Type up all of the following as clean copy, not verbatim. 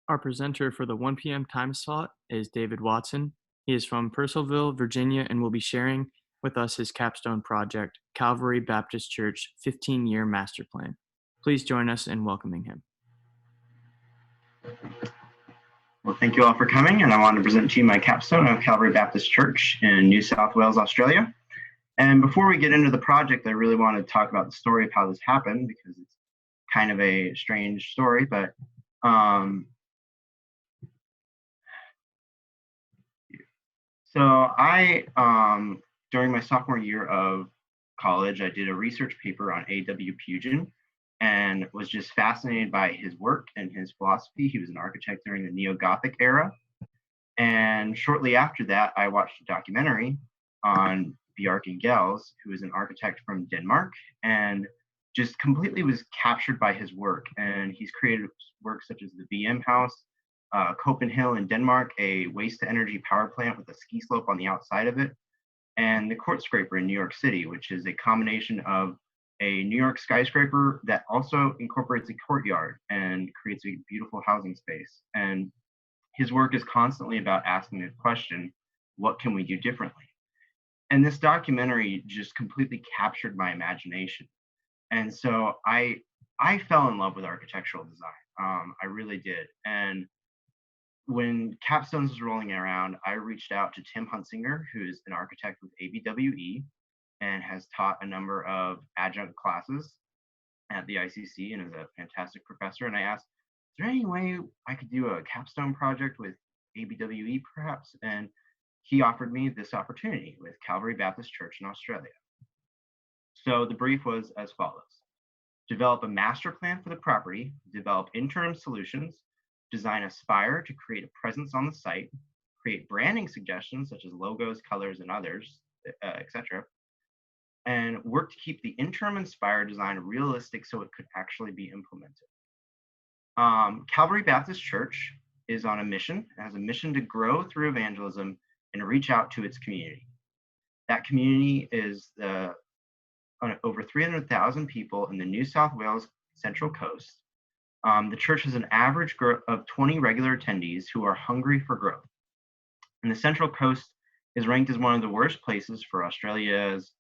Our presenter for the 1 p.m. time slot is David Watson. He is from Purcellville, Virginia, and will be sharing with us his capstone project, Calvary Baptist Church 15-Year Master Plan. Please join us in welcoming him. Well, thank you all for coming, and I want to present to you my capstone of Calvary Baptist Church in New South Wales, Australia. And before we get into the project, I really want to talk about the story of how this happened, because it's kind of a strange story, but during my sophomore year of college, I did a research paper on A.W. Pugin and was just fascinated by his work and his philosophy. He was an architect during the Neo-Gothic era. And shortly after that, I watched a documentary on Bjarke Ingels, who is an architect from Denmark, and just completely was captured by his work. And he's created work such as the VM House, Copenhagen in Denmark, a waste-to-energy power plant with a ski slope on the outside of it, and the Court Scraper in New York City, which is a combination of a New York skyscraper that also incorporates a courtyard and creates a beautiful housing space. And his work is constantly about asking the question, what can we do differently? And this documentary just completely captured my imagination. And so I fell in love with architectural design. I really did. And when Capstones was rolling around, I reached out to Tim Hunsinger, who's an architect with ABWE and has taught a number of adjunct classes at the ICC and is a fantastic professor. And I asked, is there any way I could do a capstone project with ABWE perhaps? And he offered me this opportunity with Calvary Baptist Church in Australia. So the brief was as follows: develop a master plan for the property, develop interim solutions, design a spire to create a presence on the site, create branding suggestions such as logos, colors, and others, etc., and work to keep the interim and spire design realistic so it could actually be implemented. Calvary Baptist Church is on a mission, has a mission to grow through evangelism and reach out to its community. That community is over 300,000 people in the New South Wales Central Coast. The church has an average of 20 regular attendees who are hungry for growth. And the Central Coast is ranked as one of the worst places for Australia's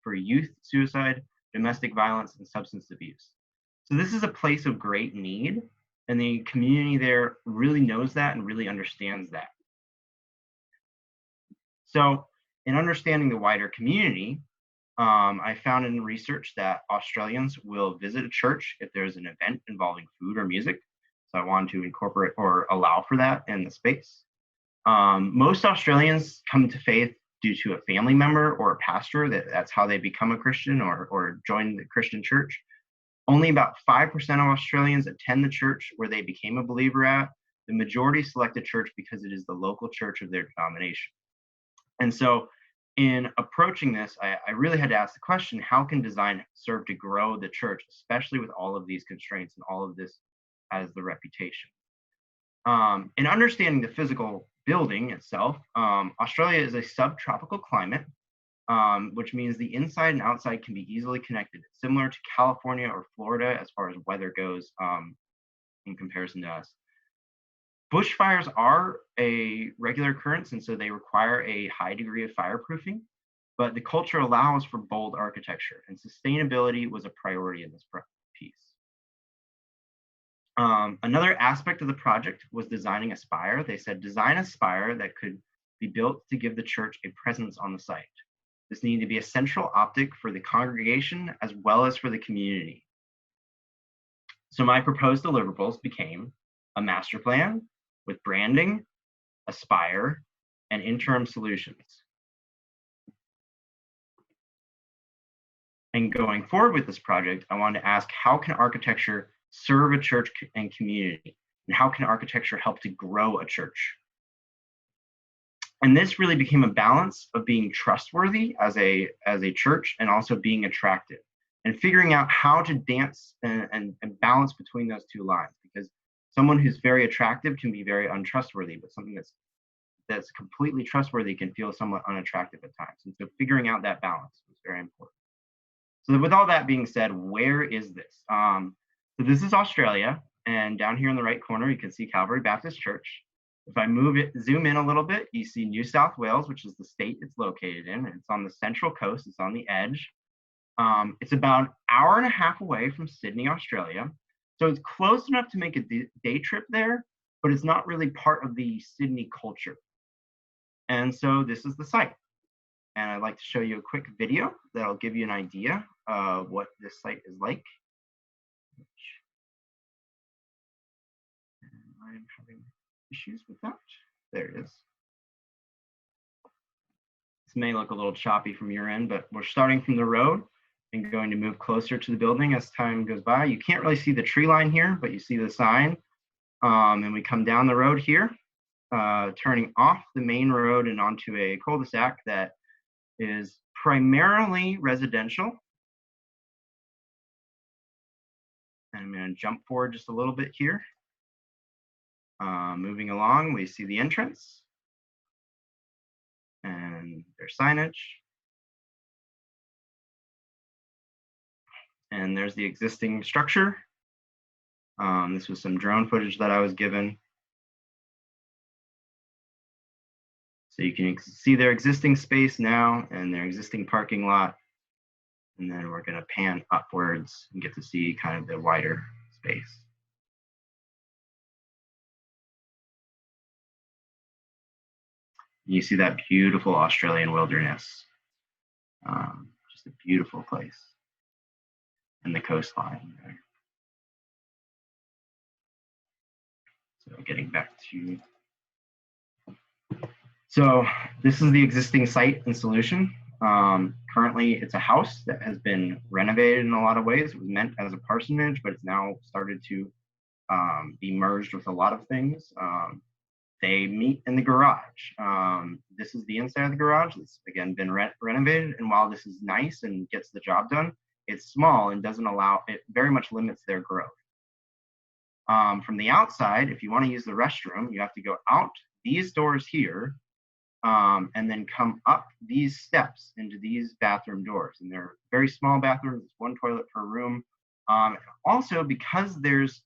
for youth suicide, domestic violence, and substance abuse. So this is a place of great need, and the community there really knows that and really understands that. So in understanding the wider community, I found in research that Australians will visit a church if there's an event involving food or music. So I wanted to incorporate or allow for that in the space. Most Australians come to faith due to a family member or a pastor. That's how they become a Christian or join the Christian church. Only about 5% of Australians attend the church where they became a believer at. The majority select a church because it is the local church of their denomination. And so in approaching this, I really had to ask the question, how can design serve to grow the church, especially with all of these constraints and all of this as the reputation? In understanding the physical building itself, Australia is a subtropical climate, which means the inside and outside can be easily connected, similar to California or Florida as far as weather goes in comparison to us. Bushfires are a regular occurrence, and so they require a high degree of fireproofing, but the culture allows for bold architecture, and sustainability was a priority in this piece. Another aspect of the project was designing a spire. They said, design a spire that could be built to give the church a presence on the site. This needed to be a central optic for the congregation as well as for the community. So my proposed deliverables became a master plan with branding, a spire, and interim solutions. And going forward with this project, I wanted to ask, how can architecture serve a church and community? And how can architecture help to grow a church? And this really became a balance of being trustworthy as a church and also being attractive, and figuring out how to dance and balance between those two lines, because someone who's very attractive can be very untrustworthy, but something that's completely trustworthy can feel somewhat unattractive at times. And so figuring out that balance was very important. So with all that being said, where is this? So this is Australia. And down here in the right corner, you can see Calvary Baptist Church. If I zoom in a little bit, you see New South Wales, which is the state it's located in. It's on the central coast, it's on the edge. It's about an hour and a half away from Sydney, Australia. So it's close enough to make a day trip there, but it's not really part of the Sydney culture. And so this is the site. And I'd like to show you a quick video that'll give you an idea of what this site is like. I'm having issues with that. There it is. This may look a little choppy from your end, but we're starting from the road and going to move closer to the building as time goes by. You can't really see the tree line here, but you see the sign. And we come down the road here, turning off the main road and onto a cul-de-sac that is primarily residential. And I'm going to jump forward just a little bit here. Moving along, we see the entrance and their signage. And there's the existing structure. This was some drone footage that I was given. So you can see their existing space now and their existing parking lot. And then we're going to pan upwards and get to see kind of the wider space. You see that beautiful Australian wilderness. Just a beautiful place. And the coastline there. So getting back to, so this is the existing site and solution. Currently it's a house that has been renovated in a lot of ways. It was meant as a parsonage, but it's now started to be merged with a lot of things. They meet in the garage. This is the inside of the garage. It's again been renovated, and while this is nice and gets the job done, it's small and doesn't allow, it very much limits their growth. From the outside, if you want to use the restroom, you have to go out these doors here and then come up these steps into these bathroom doors. And they're very small bathrooms, it's one toilet per room. Also, because there's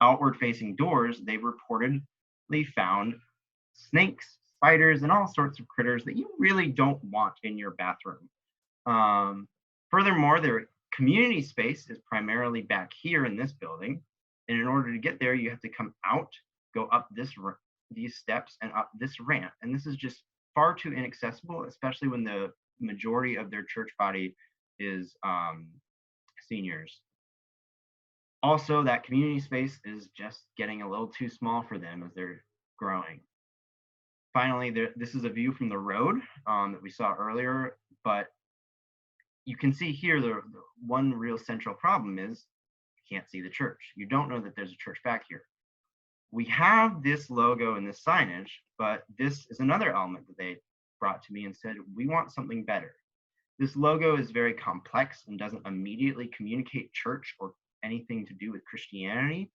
outward facing doors, they've reportedly found snakes, spiders, and all sorts of critters that you really don't want in your bathroom. Furthermore, their community space is primarily back here in this building. And in order to get there, you have to come out, go up these steps and up this ramp. And this is just far too inaccessible, especially when the majority of their church body is seniors. Also, that community space is just getting a little too small for them as they're growing. Finally, this is a view from the road that we saw earlier, but you can see here the one real central problem is you can't see the church. You don't know that there's a church back here. We have this logo and this signage, but this is another element that they brought to me and said, we want something better. This logo is very complex and doesn't immediately communicate church or anything to do with Christianity.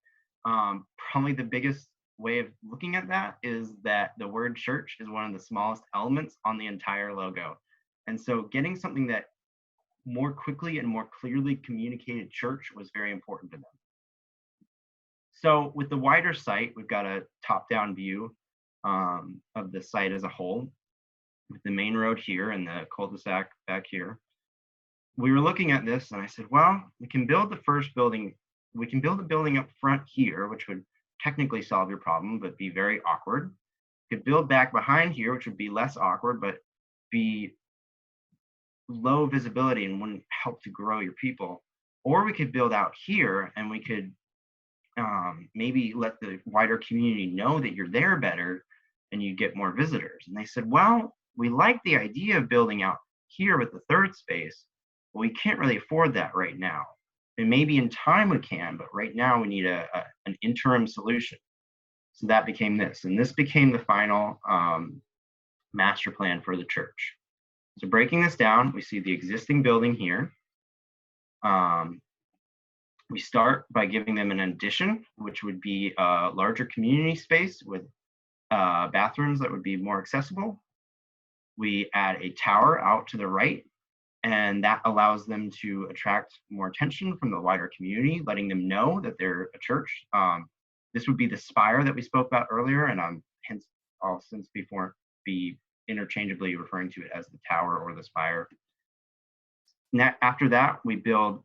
Probably the biggest way of looking at that is that the word church is one of the smallest elements on the entire logo. And so getting something that more quickly and more clearly communicated church was very important to them. So with the wider site, we've got a top-down view of the site as a whole, with the main road here and the cul-de-sac back here. We were looking at this and I said, well, we can build the first building. We can build a building up front here, which would technically solve your problem, but be very awkward. We could build back behind here, which would be less awkward, but be low visibility and wouldn't help to grow your people. Or we could build out here and we could maybe let the wider community know that you're there better and you get more visitors. And they said, well, we like the idea of building out here with the third space, but we can't really afford that right now. And maybe in time we can, but right now we need an interim solution. So that became this, and this became the final master plan for the church. So breaking this down, we see the existing building here. We start by giving them an addition, which would be a larger community space with bathrooms that would be more accessible. We add a tower out to the right And that allows them to attract more attention from the wider community, letting them know that they're a church. This would be the spire that we spoke about earlier, and hence I'll since before be interchangeably referring to it as the tower or the spire. After that, we build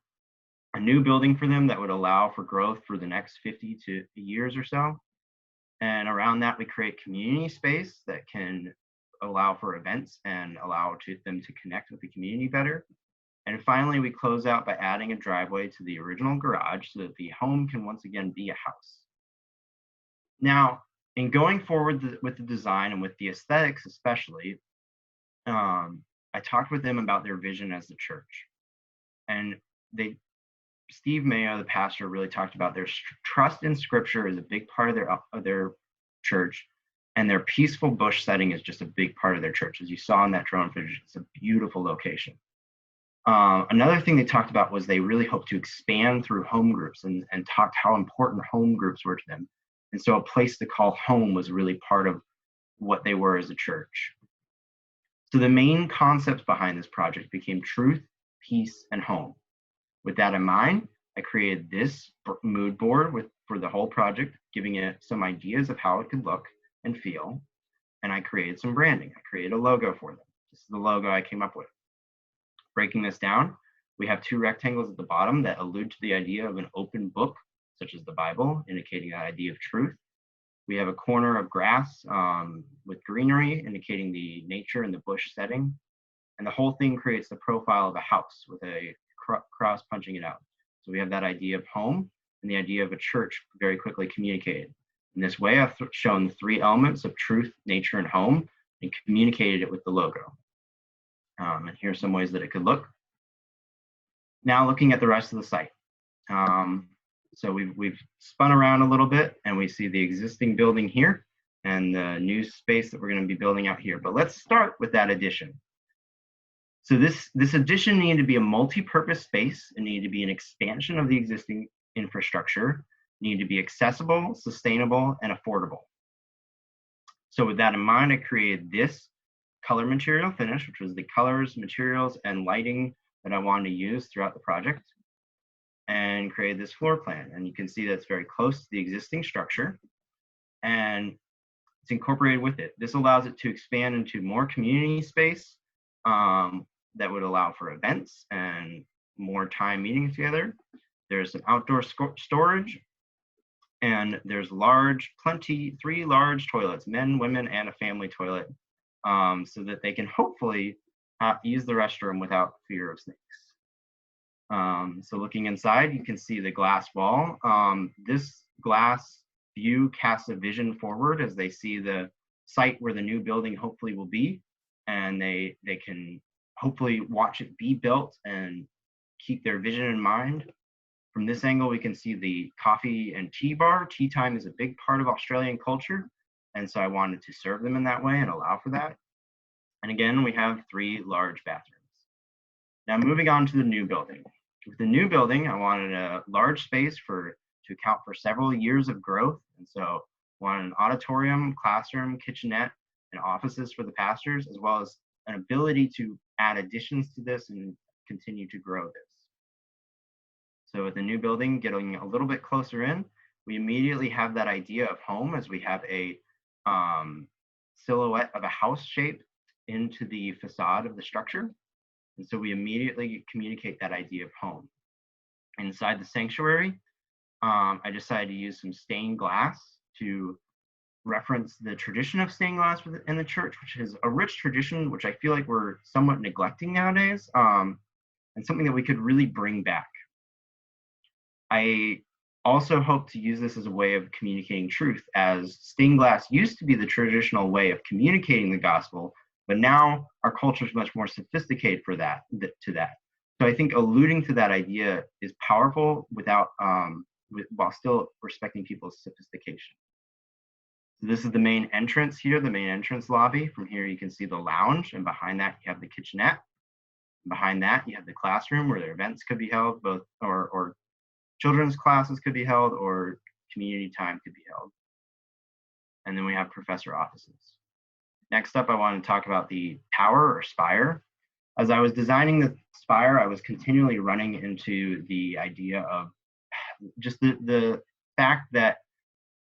a new building for them that would allow for growth for the next 50 years or so. And around that, we create community space that can allow for events and allow them to connect with the community better. And finally, we close out by adding a driveway to the original garage so that the home can once again be a house. Now, in going forward with the design and with the aesthetics especially, I talked with them about their vision as the church. And Steve Mayo, the pastor, really talked about their trust in scripture is a big part of their church, and their peaceful bush setting is just a big part of their church. As you saw in that drone footage, it's a beautiful location. Another thing they talked about was they really hope to expand through home groups and talked how important home groups were to them. And so a place to call home was really part of what they were as a church. So the main concepts behind this project became truth, peace, and home. With that in mind, I created this mood board for the whole project, giving it some ideas of how it could look and feel. And I created some branding. I created a logo for them. This is the logo I came up with. Breaking this down, we have two rectangles at the bottom that allude to the idea of an open book, such as the Bible, indicating that idea of truth. We have a corner of grass with greenery, indicating the nature and the bush setting. And the whole thing creates the profile of a house with a cross punching it out. So we have that idea of home and the idea of a church very quickly communicated. In this way, I've shown the three elements of truth, nature, and home and communicated it with the logo. And here's some ways that it could look. Now looking at the rest of the site. So we've spun around a little bit and we see the existing building here and the new space that we're going to be building out here. But let's start with that addition. So this addition needed to be a multi-purpose space. It needed to be an expansion of the existing infrastructure. It needed to be accessible, sustainable, and affordable. So with that in mind, I created this color material finish, which was the colors, materials, and lighting that I wanted to use throughout the project, and created this floor plan. And you can see that's very close to the existing structure, and it's incorporated with it. This allows it to expand into more community space that would allow for events and more time meeting together. There's some outdoor storage, and there's three large toilets, men, women, and a family toilet, so that they can hopefully use the restroom without fear of snakes. So looking inside, you can see the glass wall. This glass view casts a vision forward as they see the site where the new building hopefully will be, and they can hopefully watch it be built and keep their vision in mind. From this angle, we can see the coffee and tea bar. Tea time is a big part of Australian culture, and so I wanted to serve them in that way and allow for that. And again, we have 3 large bathrooms. Now moving on to the new building. With the new building, I wanted a large space to account for several years of growth. And so I wanted an auditorium, classroom, kitchenette, and offices for the pastors, as well as an ability to add additions to this and continue to grow this. So with the new building getting a little bit closer in, we immediately have that idea of home as we have a silhouette of a house shape into the facade of the structure. And so we immediately communicate that idea of home. Inside the sanctuary, I decided to use some stained glass to reference the tradition of stained glass in the church, which is a rich tradition, which I feel like we're somewhat neglecting nowadays, and something that we could really bring back. I also hope to use this as a way of communicating truth, as stained glass used to be the traditional way of communicating the gospel, but now our culture is much more sophisticated to that. So I think alluding to that idea is powerful without, while still respecting people's sophistication. So this is the main entrance here, the main entrance lobby. From here you can see the lounge, and behind that you have the kitchenette. Behind that you have the classroom where their events could be held, both or children's classes could be held, or community time could be held. And then we have professor offices. Next up, I want to talk about the tower or spire. As I was designing the spire, I was continually running into the idea of just the fact that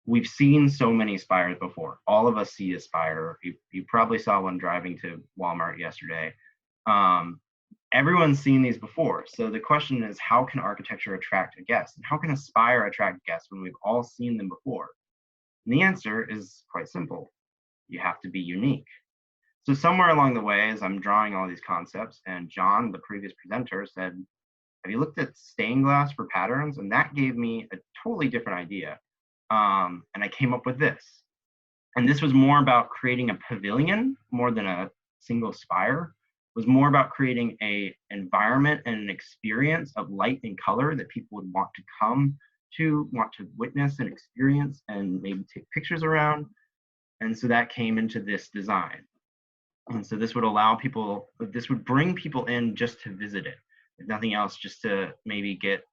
we've seen so many spires before. All of us see a spire. You probably saw one driving to Walmart yesterday. Everyone's seen these before. So the question is, how can architecture attract a guest? And how can a spire attract guests when we've all seen them before? And the answer is quite simple. You have to be unique. So somewhere along the way, as I'm drawing all these concepts, and John, the previous presenter, said, have you looked at stained glass for patterns? And that gave me a totally different idea. And I came up with this. And this was more about creating a pavilion more than a single spire. It was more about creating an environment and an experience of light and color that people would want to come to, want to witness and experience, and maybe take pictures around. And so that came into this design. And so this would allow people, this would bring people in just to visit it. If nothing else, just to maybe get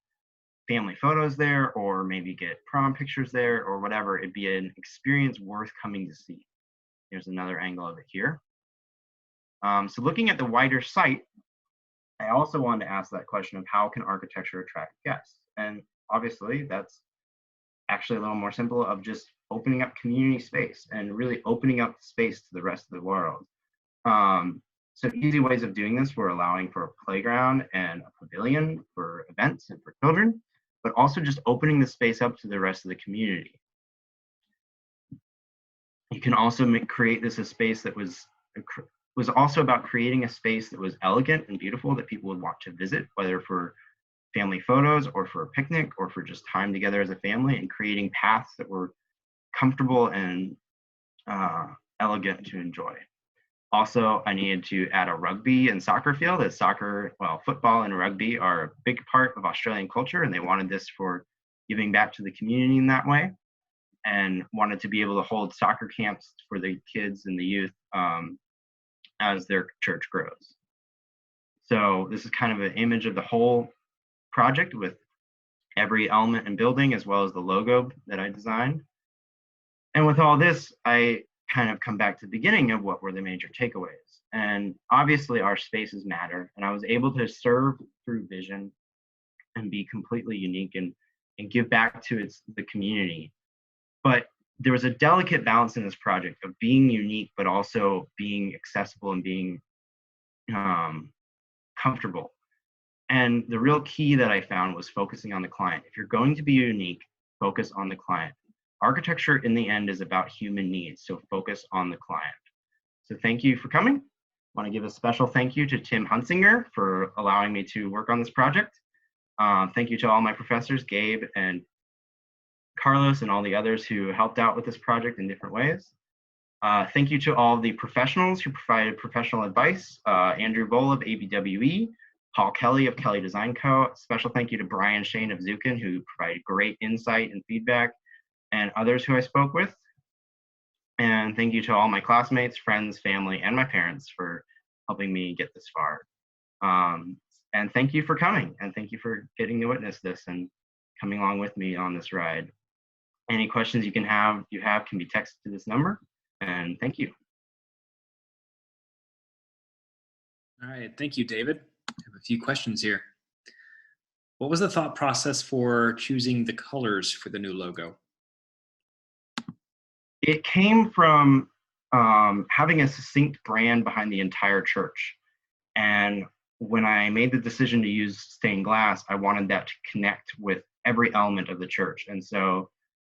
family photos there, or maybe get prom pictures there, or whatever. It'd be an experience worth coming to see. Here's another angle of it here. So looking at the wider site, I also wanted to ask that question of how can architecture attract guests? And obviously that's actually a little more simple, of just opening up community space and really opening up space to the rest of the world. So easy ways of doing this were allowing for a playground and a pavilion for events and for children, but also just opening the space up to the rest of the community. You can also create this a space that was also about creating a space that was elegant and beautiful that people would want to visit, whether for family photos or for a picnic or for just time together as a family, and creating paths that were comfortable and elegant to enjoy. Also, I needed to add a rugby and soccer field, as football and rugby are a big part of Australian culture, and they wanted this for giving back to the community in that way, and wanted to be able to hold soccer camps for the kids and the youth as their church grows. So this is kind of an image of the whole project with every element and building, as well as the logo that I designed. And with all this, I kind of come back to the beginning of what were the major takeaways. And obviously our spaces matter, and I was able to serve through vision and be completely unique and give back to the community. But there was a delicate balance in this project of being unique, but also being accessible and being comfortable. And the real key that I found was focusing on the client. If you're going to be unique, focus on the client. Architecture in the end is about human needs, so focus on the client. So thank you for coming. I want to give a special thank you to Tim Hunsinger for allowing me to work on this project. Thank you to all my professors, Gabe and Carlos, and all the others who helped out with this project in different ways. Thank you to all the professionals who provided professional advice. Andrew Boll of ABWE, Paul Kelly of Kelly Design Co. Special thank you to Brian Shane of Zukin, who provided great insight and feedback, and others who I spoke with. And thank you to all my classmates, friends, family, and my parents for helping me get this far. And thank you for coming, and thank you for getting to witness this and coming along with me on this ride. Any questions you have can be texted to this number, and thank you. All right, thank you, David. I have a few questions here. What was the thought process for choosing the colors for the new logo? It came from having a succinct brand behind the entire church. And when I made the decision to use stained glass, I wanted that to connect with every element of the church. And so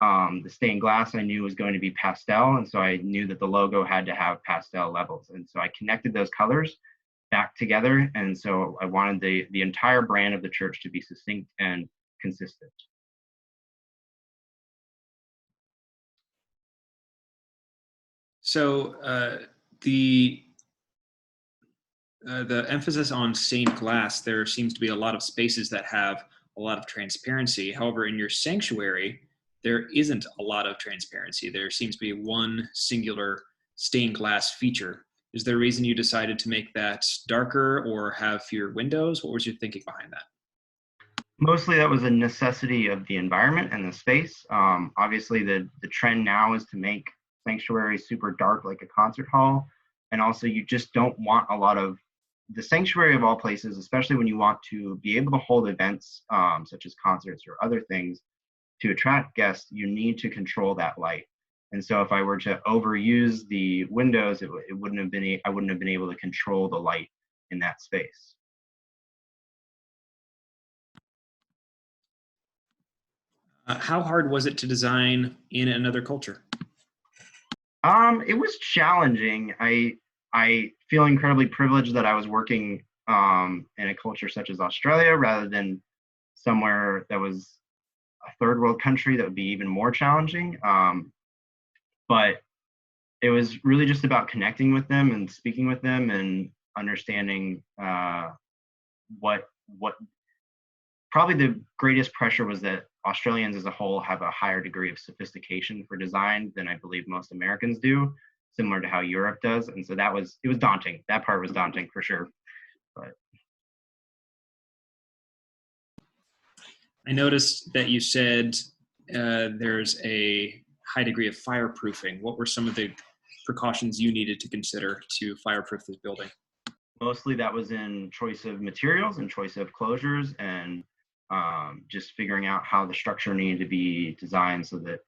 the stained glass I knew was going to be pastel. And so I knew that the logo had to have pastel levels. And so I connected those colors back together. And so I wanted the entire brand of the church to be succinct and consistent. So the emphasis on stained glass, there seems to be a lot of spaces that have a lot of transparency. However, in your sanctuary, there isn't a lot of transparency. There seems to be one singular stained glass feature. Is there a reason you decided to make that darker or have fewer windows? What was your thinking behind that? Mostly that was a necessity of the environment and the space. Obviously, the trend now is to make sanctuary super dark like a concert hall. And also you just don't want a lot of the sanctuary of all places, especially when you want to be able to hold events such as concerts or other things to attract guests, you need to control that light. And so if I were to overuse the windows, it wouldn't have been, I wouldn't have been able to control the light in that space. How hard was it to design in another culture? It was challenging. I feel incredibly privileged that I was working in a culture such as Australia rather than somewhere that was a third world country that would be even more challenging. But it was really just about connecting with them and speaking with them and understanding what probably the greatest pressure was that Australians as a whole have a higher degree of sophistication for design than I believe most Americans do, similar to how Europe does. And so it was daunting. That part was daunting for sure. But I noticed that you said there's a high degree of fireproofing. What were some of the precautions you needed to consider to fireproof this building? mostly that was in choice of materials and choice of closures and just figuring out how the structure needed to be designed so that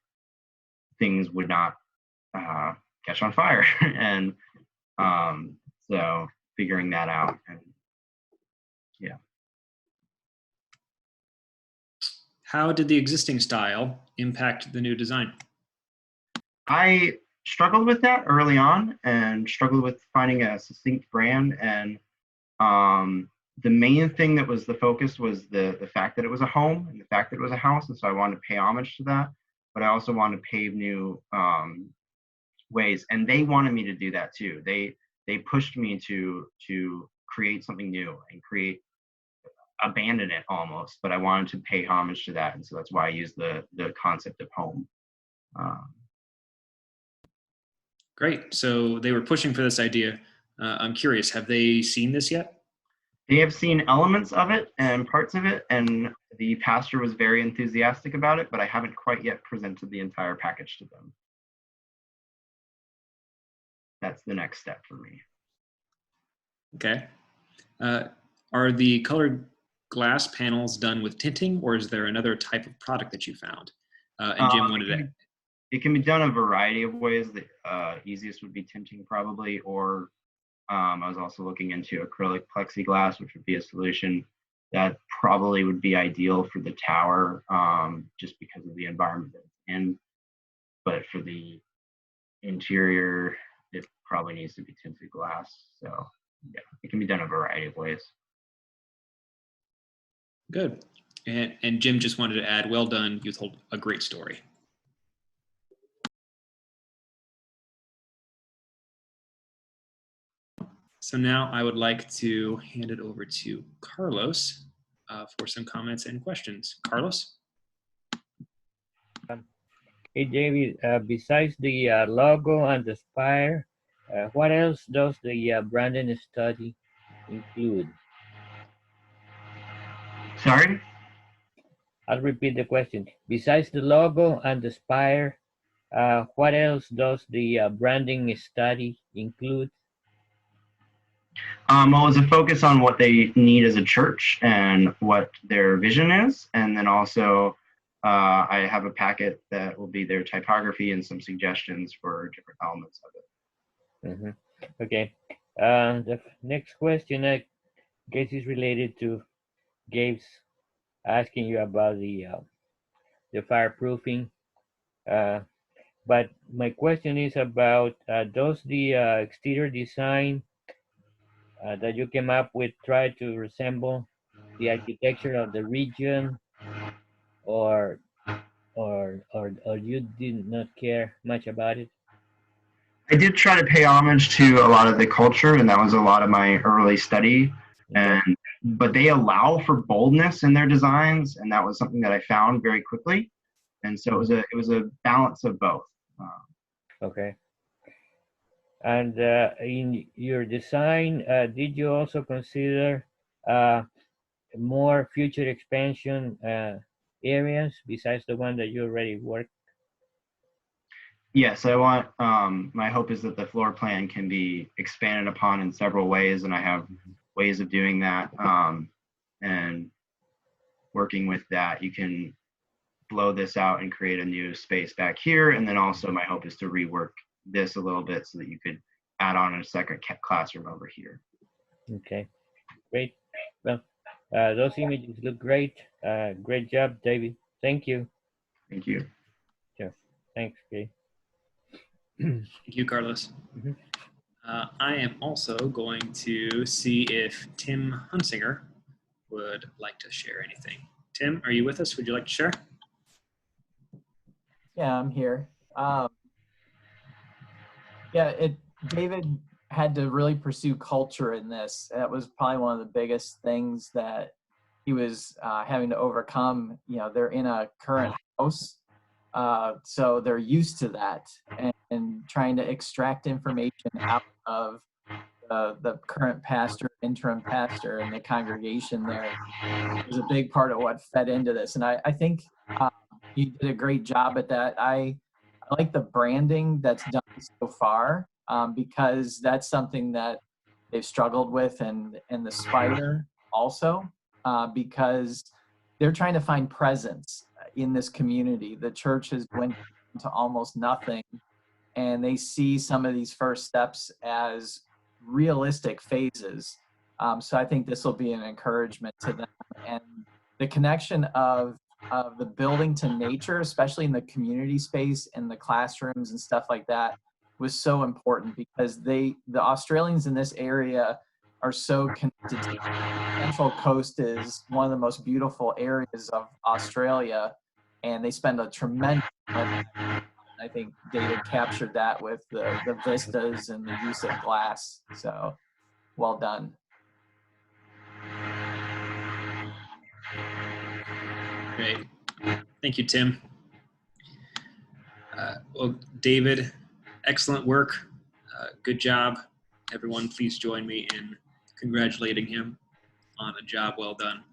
things would not catch on fire. And so figuring that out. And yeah. How did the existing style impact the new design? I struggled with that early on and struggled with finding a succinct brand. And the main thing that was the focus was the fact that it was a home and the fact that it was a house. And so I wanted to pay homage to that, but I also wanted to pave new ways. And they wanted me to do that too. They pushed me to create something new and abandon it almost, but I wanted to pay homage to that. And so that's why I used the concept of home. Great. So they were pushing for this idea. I'm curious, have they seen this yet? They have seen elements of it and parts of it, and the pastor was very enthusiastic about it, but I haven't quite yet presented the entire package to them. That's the next step for me. Okay. Are the colored glass panels done with tinting, or is there another type of product that you found? And Jim wanted to... It can be done a variety of ways. The easiest would be tinting probably, or I was also looking into acrylic plexiglass, which would be a solution that probably would be ideal for the tower just because of the environment that it's in. But for the interior, it probably needs to be tinted glass. So yeah, it can be done a variety of ways. Good. And Jim just wanted to add, well done. You told a great story. So now I would like to hand it over to Carlos for some comments and questions. Carlos? Hey, David, besides the logo and the spire, what else does the branding study include? Sorry? I'll repeat the question. Besides the logo and the spire, what else does the branding study include? Well, it's a focus on what they need as a church and what their vision is. And then also I have a packet that will be their typography and some suggestions for different elements of it. Mm-hmm. Okay. The next question, I guess, is related to Gabe's asking you about the fireproofing. But my question is about, does the exterior design that you came up with try to resemble the architecture of the region, or you did not care much about it? I did try to pay homage to a lot of the culture, and that was a lot of my early study. But they allow for boldness in their designs, and that was something that I found very quickly. And so it was a balance of both. Okay. And in your design, did you also consider more future expansion areas besides the one that you already worked? Yes, I want, my hope is that the floor plan can be expanded upon in several ways, and I have ways of doing that. And working with that, you can blow this out and create a new space back here. And then also my hope is to rework this a little bit so that you could add on a second classroom over here. Okay, great. Well, those images look great. Great job, David. Thank you. Thank you. Sure. Thanks, Kay. Thank you, Carlos. Mhm. I am also going to see if Tim Hunsinger would like to share anything. Tim, are you with us? Would you like to share? Yeah, I'm here. David had to really pursue culture in this. That was probably one of the biggest things that he was having to overcome. You know, they're in a current house, so they're used to that, and trying to extract information out of the current pastor, interim pastor, and the congregation there was a big part of what fed into this. And I think you did a great job at that. I like the branding that's done so far, because that's something that they've struggled with, and the Spire also, because they're trying to find presence in this community. The church has went to almost nothing, and they see some of these first steps as realistic phases. So I think this will be an encouragement to them, and the connection of the building to nature, especially in the community space and the classrooms and stuff like that, was so important, because the Australians in this area are so connected to the Central Coast. Is one of the most beautiful areas of Australia, and they spend a tremendous amount of time. I think David captured that with the vistas and the use of glass. So well done. Great. Thank you, Tim. Well, David, excellent work. Good job. Everyone, please join me in congratulating him on a job well done.